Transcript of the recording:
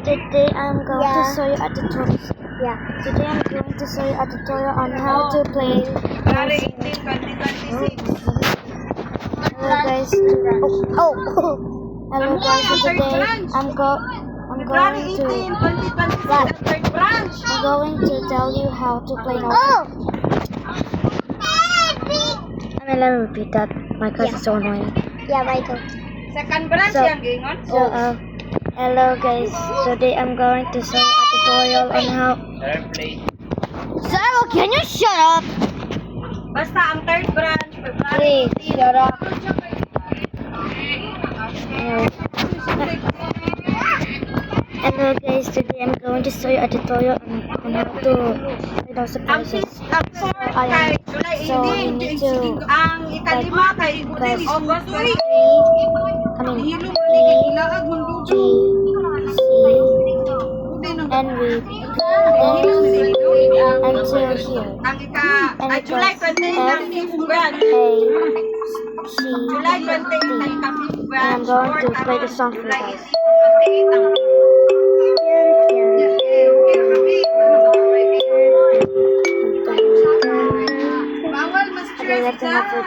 Today I'm going to show you a tutorial. Yeah. Today I'm going to show you a tutorial on how to play. Hello guys. Oh. Hello guys. So today I'm going to tell you how to play now. Oh. I mean, let me repeat that. My cousin is so annoying. Yeah, Michael. Second branch So- yang gingon. Hello guys. Today I'm going to show you a tutorial on how. Sarah, can you shut up? Basta ang third branch. Please shut up. Hello guys, today I'm going to show you a tutorial on how to play those Ang surprises. fourth kay July So you 18. need to Ang ikalima kay August I 3. mean Hilo maligid ilaag mong G, dudu. C, and read until here. Ang July 28 ang fifth branch. A, C, July 28 ang D. fifth branch. And I'm going to play the song for you July guys. 28 ang bawal mas Okay, that's enough for